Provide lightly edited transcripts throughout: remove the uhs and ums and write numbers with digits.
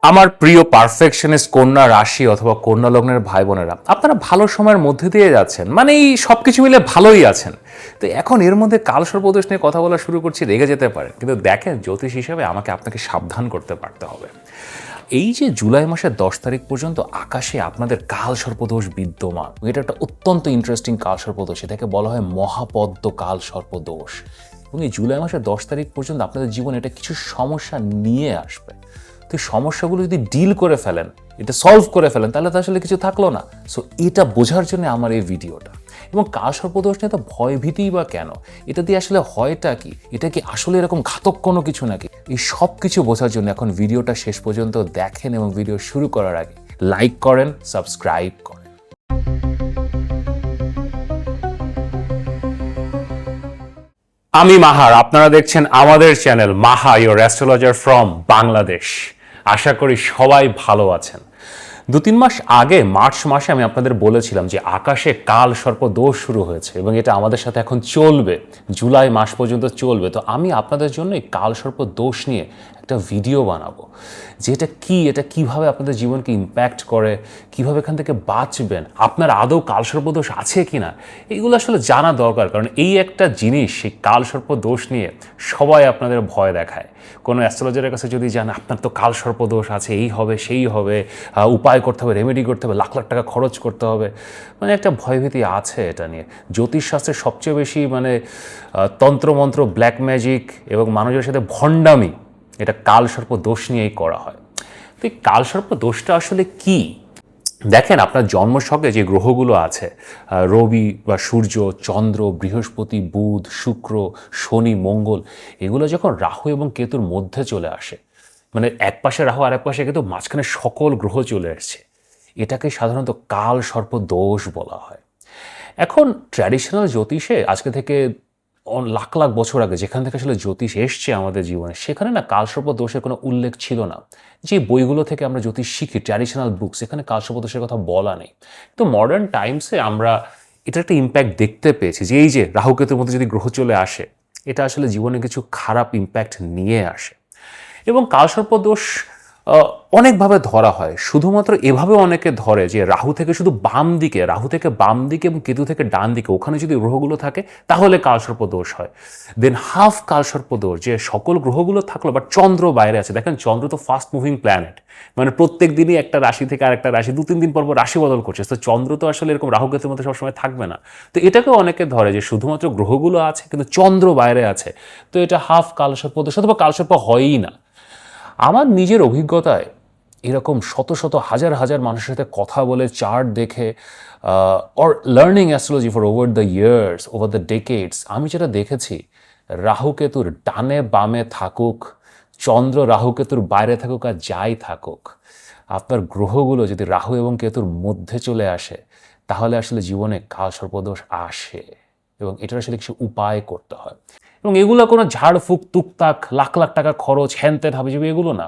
আমার প্রিয় পারফেকশনিস্ট কন্যা রাশি অথবা কন্যা লগ্নের ভাই বোনেরা, আপনারা ভালো সময়ের মধ্যে দিয়ে যাচ্ছেন, মানে এই সব কিছু মিলে ভালোই আছেন। তো এখন এর মধ্যে কালসর্পদোষ নিয়ে কথা বলা শুরু করছি, রেগে যেতে পারে, কিন্তু দেখেন জ্যোতিষ হিসাবে আমাকে আপনাকে সাবধান করতে পারতে হবে। এই যে জুলাই মাসের 10 তারিখ পর্যন্ত আকাশে আপনাদের কালসর্পদোষ বিদ্যমান, এটা একটা অত্যন্ত ইন্টারেস্টিং কালসর্পদোষ, এটাকে বলা হয় মহাপদ্ম কালসর্পদোষ। এবং এই জুলাই মাসের 10 তারিখ পর্যন্ত আপনাদের জীবনে এটা কিছু সমস্যা নিয়ে আসবে। তো সমস্যাগুলো যদি ডিল করে ফেলেন, এটা সলভ করে ফেলেন, তাহলে তো আসলে কিছু থাকলো না। সো এটা বোঝার জন্য আমার এই ভিডিওটা। এবং কালসর্পদোষ নিয়ে তো ভয়ভীতিই বা কেন, এটা দিয়ে আসলে হয়টা কি, এটা কি আসলে এরকম ঘাতক কোনো কিছু নাকি, এই সব কিছু বোঝার জন্য এখন ভিডিওটা শেষ পর্যন্ত দেখেন এবং ভিডিও শুরু করার আগে লাইক করেন, সাবস্ক্রাইব করেন। আমি মাহার, আপনারা দেখছেন আমাদের channel Maha, your astrologer from Bangladesh. আশা করি সবাই ভালো আছেন। 2-3 মাস আগে মার্চ মাসে আমি আপনাদের বলেছিলাম যে আকাশে কাল সর্প দোষ শুরু হয়েছে এবং এটা আমাদের সাথে এখন চলবে, জুলাই মাস পর্যন্ত চলবে। তো আমি আপনাদের জন্য এই কাল সর্প দোষ নিয়ে একটা ভিডিও বানাবো, যে এটা কি, এটা কিভাবে আপনাদের জীবনকে ইম্প্যাক্ট করে, কিভাবে এখান থেকে বাঁচবেন, আপনার আদৌ কালসর্প দোষ আছে কিনা, এইগুলো আসলে জানা দরকার। কারণ এই একটা জিনিস, সেই কালসর্প দোষ নিয়ে সবাই আপনাদের ভয় দেখায়। কোনো অ্যাস্ট্রোলজারের কাছে যদি যান, আপনার তো কালসর্প দোষ আছে, এই হবে সেই হবে, উপায় করতে হবে, রেমেডি করতে হবে, লাখ লাখ টাকা খরচ করতে হবে, মানে একটা ভয়ভীতি আছে এটা নিয়ে। জ্যোতিষশাস্ত্রের সবচেয়ে বেশি মানে তন্ত্রমন্ত্র, ব্ল্যাক ম্যাজিক এবং মানুষের সাথে ভণ্ডামি, এটা কালসর্প দোষ নিয়েই করা হয়। তো এই কালসর্প দোষটা আসলে কি? দেখেন, আপনার জন্মছকে যে গ্রহগুলো আছে, রবি বা সূর্য, চন্দ্র, বৃহস্পতি, বুধ, শুক্র, শনি, মঙ্গল, এগুলো যখন রাহু এবং কেতুর মধ্যে চলে আসে, মানে এক পাশে রাহু আর এক পাশে কেতু, মাঝখানে সকল গ্রহ চলে আসছে, এটাকে সাধারণত কাল সর্প দোষ বলা হয়। এখন ট্র্যাডিশনাল জ্যোতিষে আজকে থেকে লাখ লাখ বছর আগে যেখান থেকে আসলে জ্যোতিষ এসছে আমাদের জীবনে, সেখানে না কালসর্প দোষের কোনো উল্লেখ ছিল না। যে বইগুলো থেকে আমরা জ্যোতিষ শিখি, ট্র্যাডিশনাল বুকস, এখানে কালসর্প দোষের কথা বলা নেই। তো মডার্ন টাইমসে আমরা এটা একটা ইম্প্যাক্ট দেখতে পেয়েছি, যে এই যে রাহু কেতুর মধ্যে যদি গ্রহ চলে আসে, এটা আসলে জীবনে কিছু খারাপ ইম্প্যাক্ট নিয়ে আসে। এবং কালসর্প দোষ অনেকভাবে ধরা হয়, শুধুমাত্র এভাবেও অনেকে ধরে যে রাহু থেকে শুধু বাম দিকে, রাহু থেকে বাম দিকে এবং কেতু থেকে ডান দিকে, ওখানে যদি গ্রহগুলো থাকে তাহলে কালসর্প দোষ হয়। দেন হাফ কালসর্প দোষ, যে সকল গ্রহগুলো থাকলো বাট চন্দ্র বাইরে আছে। দেখেন, চন্দ্র তো ফাস্ট মুভিং প্ল্যানেট, মানে প্রত্যেক দিনই একটা রাশি থেকে আরেকটা রাশি, 2-3 দিন পর পর রাশি বদল করছে। তো চন্দ্র তো আসলে এরকম রাহু কেতুর মধ্যে সবসময় থাকবে না। তো এটাকেও অনেকে ধরে যে শুধুমাত্র গ্রহগুলো আছে কিন্তু চন্দ্র বাইরে আছে, তো এটা হাফ কালসর্প দোষ অথবা কালসর্প হয়ই না। আমার নিজের অভিজ্ঞতায় এরকম শত শত হাজার হাজার মানুষের সাথে কথা বলে, চার্ট দেখে, or learning astrology for over the years, over the decades, আমি যেটা দেখেছি, রাহু কেতুর ডানে বামে থাকুক, চন্দ্র রাহু কেতুর বাইরে থাকুক আর যাই থাকুক, আপনার গ্রহগুলো যদি রাহু এবং কেতুর মধ্যে চলে আসে, তাহলে আসলে জীবনে কালসর্পদোষ আসে এবং এটার আসলে কিছু উপায় করতে হয়। এবং এগুলো কোনো ঝাড়ফুঁক, তুকতাক, লাখ লাখ টাকা খরচ, হ্যানত্যান হাবিজাবি, এগুলো না।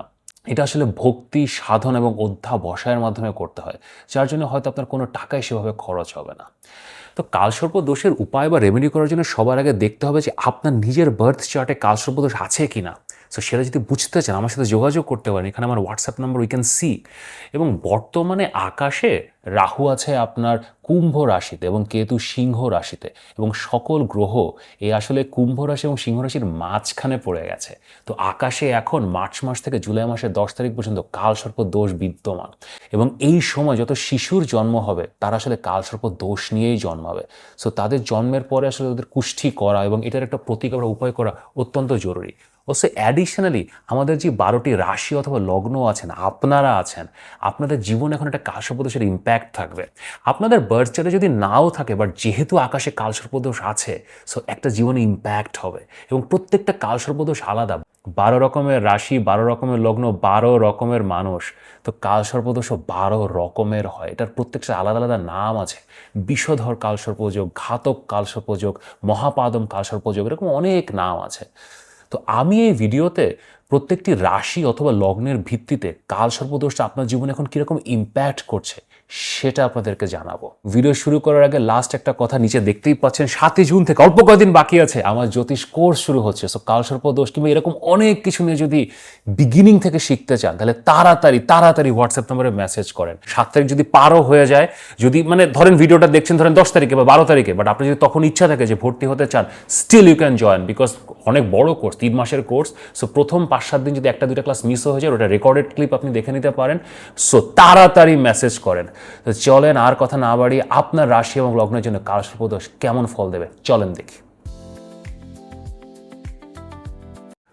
এটা আসলে ভক্তি, সাধন এবং অধ্যাবসায়ের মাধ্যমে করতে হয়, যার জন্য হয়তো আপনার কোনো টাকাই সেভাবে খরচ হবে না। তো কালসর্প দোষের উপায় বা রেমেডি করার জন্য সবার আগে দেখতে হবে যে আপনার নিজের বার্থ চার্টে কালসর্প দোষ আছে কি না। সো সেটা যদি বুঝতে চান, আমার সাথে যোগাযোগ করতে পারেন, এখানে আমার WhatsApp number, we can see. এবং বর্তমানে আকাশে রাহু আছে আপনার কুম্ভ রাশিতে এবং কেতু সিংহ রাশিতে, এবং সকল গ্রহ এই আসলে কুম্ভ রাশি এবং সিংহ রাশির মাঝখানে পড়ে গেছে। তো আকাশে এখন মার্চ মাস থেকে জুলাই মাসের 10 তারিখ পর্যন্ত কালসর্প দোষ বিদ্যমান। এবং এই সময় যত শিশুর জন্ম হবে, তারা আসলে কালসর্প দোষ নিয়েই জন্মাবে। সো তাদের জন্মের পরে আসলে তাদের কুষ্ঠি করা এবং এটার একটা প্রতিকার উপায় করা অত্যন্ত জরুরি। অবশ্য অ্যাডিশনালি আমাদের যে 12টি রাশি অথবা লগ্ন আছেন, আপনারা আছেন, আপনাদের জীবনে এখন একটা কালসর্পদোষের ইম্প্যাক্ট থাকবে। আপনাদের বার্থ চার্টে যদি নাও থাকে, বাট যেহেতু আকাশে কালসর্পদোষ আছে, সো একটা জীবনে ইম্প্যাক্ট হবে। এবং প্রত্যেকটা কালসর্পদোষ আলাদা, 12 রকমের রাশি, 12 রকমের লগ্ন, 12 রকমের মানুষ। তো কালসর্পদোষও 12 রকমের হয়, এটার প্রত্যেকটা আলাদা আলাদা নাম আছে। বিষধর কালসর্পযোগ, ঘাতক কালসর্পযোগ, মহাপাদম কালসর্পযোগ, এরকম অনেক নাম আছে। তো আমি এই ভিডিওতে প্রত্যেকটি রাশি অথবা লগ্নের ভিত্তিতে কালসর্পদোষটা আপনার জীবনে এখন কীরকম ইম্প্যাক্ট করছে, সেটা আপনাদেরকে জানাবো। ভিডিও শুরু করার আগে লাস্ট একটা কথা নিচে দেখতেই পাচ্ছেন, 7 জুন থেকে অল্প কয়েকদিন বাকি আছে আমার জ্যোতিষ কোর্স শুরু হচ্ছে। সো কালসর্প দোষ কিংবা এরকম অনেক কিছু নিয়ে যদি বিগিনিং থেকে শিখতে চান তাহলে তাড়াতাড়ি হোয়াটসঅ্যাপ নম্বরে মেসেজ করেন। 7 তারিখ যদি পারও হয়ে যায়, যদি মানে ধরেন ভিডিওটা দেখছেন ধরেন 10 তারিখে বা 12 তারিখে, বাট আপনি যদি তখন ইচ্ছা থাকে যে ভর্তি হতে চান, still you can join, because অনেক বড় কোর্স, 3 মাসের কোর্স। সো প্রথম 5-7 দিন যদি 1-2টা ক্লাস মিস হয়ে যায়, ওটা রেকর্ডেড ক্লিপ আপনি দেখে নিতে পারেন। সো তাড়াতাড়ি মেসেজ করেন। তো চলেন আর কথা না বাড়িয়ে আপনার রাশি এবং লগ্নের জন্য কালসর্প দোষ কেমন ফল দেবে চলেন দেখি।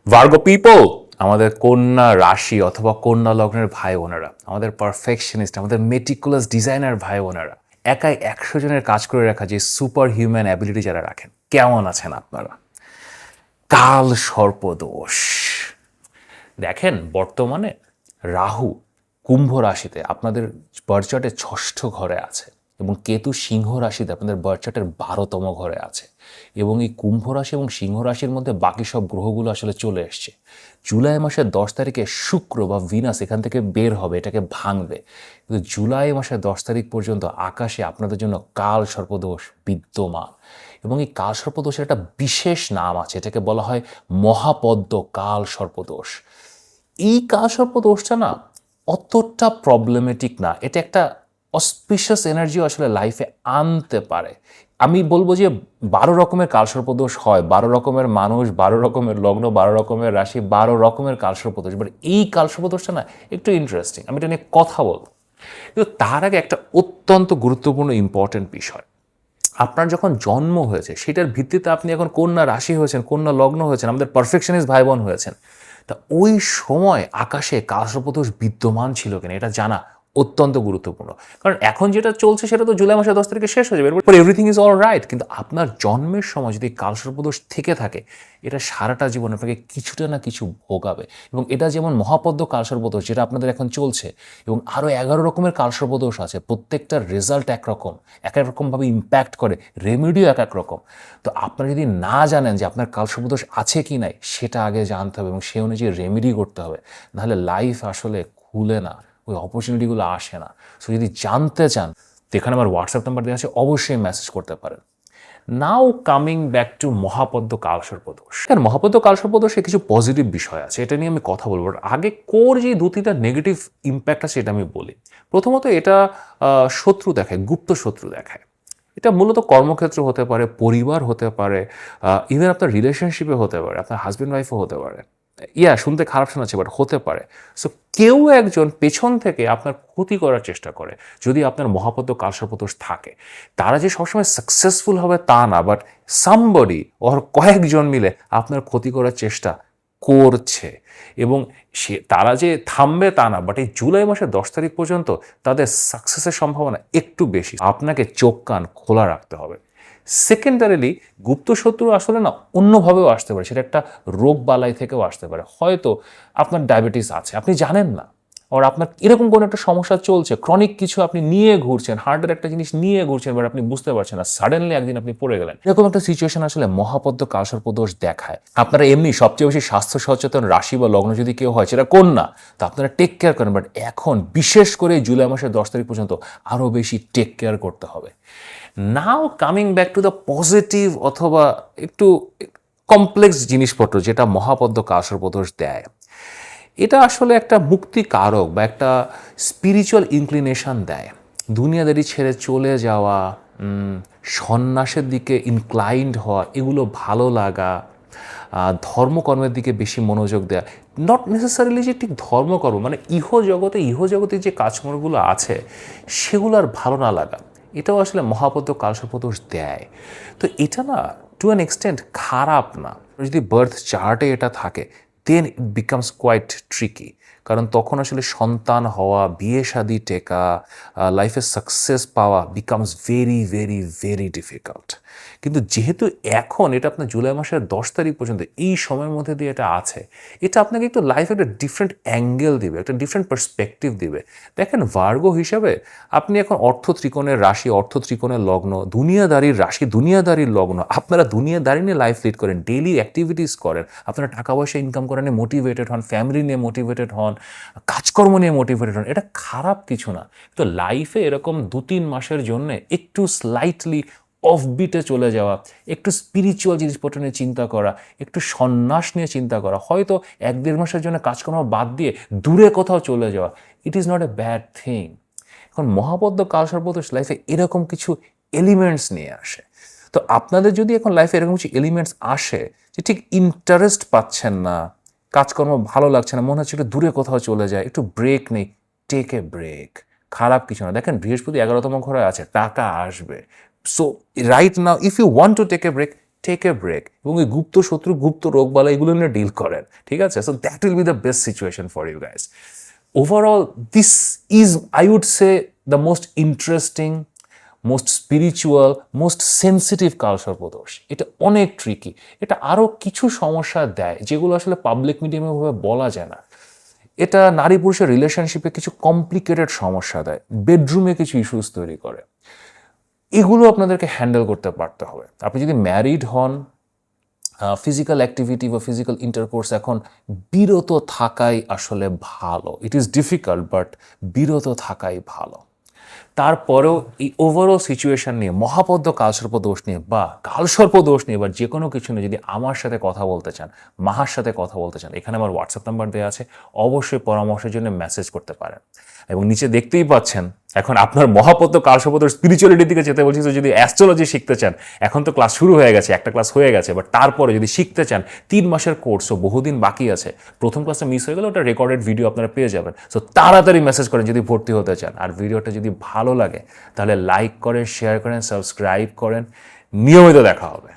ভার্গো পিপল, আমাদের কন্যা রাশি অথবা কন্যা লগ্নের ভাই বোনেরা, আমাদের পারফেকশনিস্ট, আমাদের মেটিকুলাস ডিজাইনার ভাই বোনেরা, একাই 100 জনের কাজ করে রাখা যে সুপার হিউম্যান অ্যাবিলিটি যারা রাখেন, কেমন আছেন আপনারা? কাল সর্পদোষ দেখেন, বর্তমানে রাহু কুম্ভ রাশিতে আপনাদের বার্থচার্টের 6ষ্ঠ ঘরে আছে এবং কেতু সিংহ রাশিতে আপনাদের বার্থচার্টের 12তম ঘরে আছে। এবং এই কুম্ভ রাশি এবং সিংহ রাশির মধ্যে বাকি সব গ্রহগুলো আসলে চলে এসছে। জুলাই মাসের 10 তারিখে শুক্র বা ভিনাস এখান থেকে বের হবে, এটাকে ভাঙবে। কিন্তু জুলাই মাসের 10 তারিখ পর্যন্ত আকাশে আপনাদের জন্য কাল সর্পদোষ বিদ্যমান। এবং এই কাল সর্পদোষের একটা বিশেষ নাম আছে, এটাকে বলা হয় মহাপদ্ম কাল সর্পদোষ। এই কাল সর্পদোষটা না অতটা প্রবলেমেটিক না, এটা একটা অসপিশিয়াস এনার্জিও আসলে লাইফে আনতে পারে। আমি বলবো যে 12 রকমের কালসর্পদোষ হয়, 12 রকমের মানুষ, 12 রকমের লগ্ন, 12 রকমের রাশি, 12 রকমের কালসর্পদোষ। বাট এই কালসর্পদোষটা না একটু ইন্টারেস্টিং, আমি এটা নিয়ে কথা বলবো। কিন্তু তার আগে একটা অত্যন্ত গুরুত্বপূর্ণ ইম্পর্টেন্ট বিষয়, আপনার যখন জন্ম হয়েছে সেটার ভিত্তিতে আপনি এখন কন্যা রাশি হয়েছেন, কন্যা লগ্ন হয়েছেন, আমাদের পারফেকশনিস্ট ভাই বোন হয়েছেন। তা ওই সময় আকাশে কালসর্পদোষ বিদ্যমান ছিল কিনা এটা জানা অত্যন্ত গুরুত্বপূর্ণ। কারণ এখন যেটা চলছে সেটা তো জুলাই মাসের 10 তারিখে শেষ হয়ে যাবে, এরপর এভরিথিং ইজ অল রাইট। কিন্তু আপনার জন্মের সময় যদি কালসর্পদোষ থেকে থাকে, এটা সারাটা জীবন আপনাকে কিছুটা না কিছু ভোগাবে। এবং এটা যেমন মহাপদ্ম কালসর্পদোষ যেটা আপনাদের এখন চলছে, এবং আরও 11 রকমের কালসর্পদোষ আছে, প্রত্যেকটার রেজাল্ট একরকম, এক এক রকমভাবে ইম্প্যাক্ট করে, রেমেডিও এক এক রকম। তো আপনারা যদি না জানেন যে আপনার কালসর্পদোষ আছে কি নাই, সেটা আগে জানতে হবে এবং সেই অনুযায়ী রেমেডি করতে হবে, নাহলে লাইফ আসলে খুলে না, ওই অপরচুনিটিগুলো আসে না। সো যদি জানতে চান, তো এখানে আমার হোয়াটসঅ্যাপ নাম্বার দেওয়া আছে, অবশ্যই মেসেজ করতে পারেন। নাও কামিং ব্যাক টু মহাপদ্ম কালসর্পদোষ। কারণ মহাপদ্ম কালসর্পদোষে কিছু পজিটিভ বিষয় আছে, এটা নিয়ে আমি কথা বলবো। আগে কোর যে 2-3টা নেগেটিভ ইম্প্যাক্ট আছে এটা আমি বলি। প্রথমত, এটা শত্রু দেখায়, গুপ্ত শত্রু দেখায়। এটা মূলত কর্মক্ষেত্র হতে পারে, পরিবার হতে পারে, ইভেন আপনার রিলেশনশিপে হতে পারে, আপনার হাজব্যান্ড ওয়াইফও হতে পারে। শুনতে খারাপ শোনাচ্ছে, বাট হতে পারে। সো কেউ একজন পেছন থেকে আপনার ক্ষতি করার চেষ্টা করে যদি আপনার মহাপদ্ম কালসর্পদোষ থাকে। তারা যে সবসময় সাকসেসফুল হবে তা না, বাট সামবডি ওর কয়েকজন মিলে আপনার ক্ষতি করার চেষ্টা করছে। এবং তারা যে থামবে তা না, বাট এই জুলাই মাসের 10 তারিখ পর্যন্ত তাদের সাকসেসের সম্ভাবনা একটু বেশি। আপনাকে চোখ কান খোলা রাখতে হবে। সেকেন্ডারিলি, গুপ্ত শত্রু আসলে না অন্যভাবেও আসতে পারে, সেটা একটা রোগ বালাই থেকেও আসতে পারে। হয়তো আপনার ডায়াবেটিস আছে, আপনি জানেন না, আর আপনার এরকম কোনো একটা সমস্যা চলছে, ক্রনিক কিছু আপনি নিয়ে ঘুরছেন, হার্টের একটা জিনিস নিয়ে ঘুরছেন, বাট আপনি বুঝতে পারছেন না, সাডেনলি একদিন আপনি পড়ে গেলেন। এরকম একটা সিচুয়েশন আসলে মহাপদ্ম কালসর্পদোষ দেখায়। আপনারা এমনি সবচেয়ে বেশি স্বাস্থ্য সচেতন রাশি বা লগ্ন যদি কেউ হয়, সেটা কন্যা, তো আপনারা টেক কেয়ার করেন। বাট এখন বিশেষ করে জুলাই মাসের 10 তারিখ পর্যন্ত আরও বেশি টেক কেয়ার করতে হবে। নাও coming back to the positive অথবা একটু কমপ্লেক্স জিনিসপত্র যেটা মহাপদ্ম কালসর্পদোষ দেয়, এটা আসলে একটা মুক্তি কারক বা একটা স্পিরিচুয়াল ইনক্লিনেশন দেয়। দুনিয়াদারি ছেড়ে চলে যাওয়া, সন্ন্যাসের দিকে ইনক্লাইন্ড হওয়া, এগুলো ভালো লাগা, ধর্মকর্মের দিকে বেশি মনোযোগ দেওয়া। নট নেসেসারিলি যে ঠিক ধর্মকর্ম, মানে ইহজগতে যে কাজকর্মগুলো আছে সেগুলো আর ভালো না লাগা, এটাও আসলে মহাপদ্ম কালসর্পদোষ দেয়। তো এটা না টু অ্যান এক্সটেন্ট খারাপ না। যদি বার্থ চার্টে এটা থাকে, দেন ইট বিকামস কোয়াইট ট্রিকি। কারণ তখন আসলে সন্তান হওয়া, বিয়ে শাদী টেকা, লাইফে সাকসেস পাওয়া becomes very very very difficult. কিন্তু যেহেতু এখন এটা আপনার জুলাই মাসের 10 তারিখ পর্যন্ত এই সময়ের মধ্যে দিয়ে এটা আছে, এটা আপনাকে একটু লাইফে একটা ডিফারেন্ট অ্যাঙ্গেল দিবে, একটা ডিফারেন্ট পার্সপেক্টিভ দিবে। দেখেন, ভার্গো হিসাবে আপনি এখন অর্থ ত্রিকোণের রাশি, অর্থ ত্রিকোণের লগ্ন, দুনিয়াদারির রাশি, দুনিয়াদারির লগ্ন, আপনারা দুনিয়াদারি নিয়ে লাইফ লিড করেন, ডেইলি অ্যাক্টিভিটিস করেন, আপনারা টাকা পয়সা ইনকাম করেন, মোটিভেটেড হন, ফ্যামিলি নিয়ে মোটিভেটেড হন, কাজকর্ম নিয়ে মোটিভেটেড হন, এটা খারাপ কিছু না। তো লাইফে এরকম 2-3 মাসের জন্য একটু স্লাইটলি অফবিটে চলে যাওয়া, একটু স্পিরিচুয়াল জিনিসপত্র নিয়ে চিন্তা করা, একটু সন্ন্যাস নিয়ে চিন্তা করা, হয়তো 1-1.5 মাসের জন্য কাজকর্ম বাদ দিয়ে দূরে কোথাও চলে যাওয়া, it is not a bad thing. এখন মহাবদ্ধ কালসর্পদোষ লাইফে এরকম কিছু এলিমেন্টস নিয়ে আসে। তো আপনাদের যদি এখন লাইফে এরকম কিছু এলিমেন্টস আসে যে ঠিক ইন্টারেস্ট পাচ্ছেন না, কাজকর্ম ভালো লাগছে না, মনে হচ্ছে একটু দূরে কোথাও চলে যায়, একটু ব্রেক নেই, টেক এ ব্রেক। খারাপ কিছু না। দেখেন বৃহস্পতি 11তম ঘরে আছে, টাকা আসবে। So right now if you want to take a break, take a break, এবং এই গুপ্ত শত্রু, গুপ্ত রোগবালা এগুলো নিয়ে ডিল করেন, ঠিক আছে? So that will be the best situation for you guys. Overall, this is, I would say, the most interesting, most spiritual, most sensitive কালসর্পদোষ। এটা অনেক ট্রিকি, এটা আরও কিছু সমস্যা দেয় যেগুলো আসলে পাবলিক মিডিয়ামে ভাবে বলা যায় না। এটা নারী পুরুষের রিলেশনশিপে কিছু কমপ্লিকেটেড সমস্যা দেয়, বেডরুমে কিছু ইস্যুস তৈরি করে। এগুলো আপনাদেরকে হ্যান্ডেল করতে পারতে হবে। আপনি যদি ম্যারিড হন, ফিজিক্যাল অ্যাক্টিভিটি বা ফিজিক্যাল ইন্টারকোর্স এখন বিরত থাকাই আসলে ভালো। ইট ইজ ডিফিকাল্ট, বাট বিরত থাকাই ভালো। তারপরেও এই ওভারঅল সিচুয়েশন নিয়ে, মহাপদ্ম কালসর্পদোষ নিয়ে বা কালসর্পদোষ নিয়ে বা যে কোনো কিছু নিয়ে যদি আমার সাথে কথা বলতে চান, মাহার সাথে কথা বলতে চান, এখানে আমার হোয়াটসঅ্যাপ নাম্বার দেওয়া আছে, অবশ্যই পরামর্শের জন্য মেসেজ করতে পারেন। এবং নিচে দেখতেই পাচ্ছেন, এখন আপনার মহাপদ্ম কালসর্পদোষ স্পিরিচুয়ালিটির দিকে যেতে বলছি। তো যদি অ্যাস্ট্রোলজি শিখতে চান, এখন তো ক্লাস শুরু হয়ে গেছে, একটা ক্লাস হয়ে গেছে, বাট তারপরে যদি শিখতে চান, 3 মাসের কোর্স, ও বহুদিন বাকি আছে। প্রথম ক্লাসে মিস হয়ে গেলে ওটা রেকর্ডেড ভিডিও আপনারা পেয়ে যাবেন। সো তাড়াতাড়ি মেসেজ করেন যদি ভর্তি হতে চান। আর ভিডিওটা যদি ভালো লাগে তাহলে লাইক করেন, শেয়ার করেন, সাবস্ক্রাইব করেন। নিয়মিত দেখা হবে।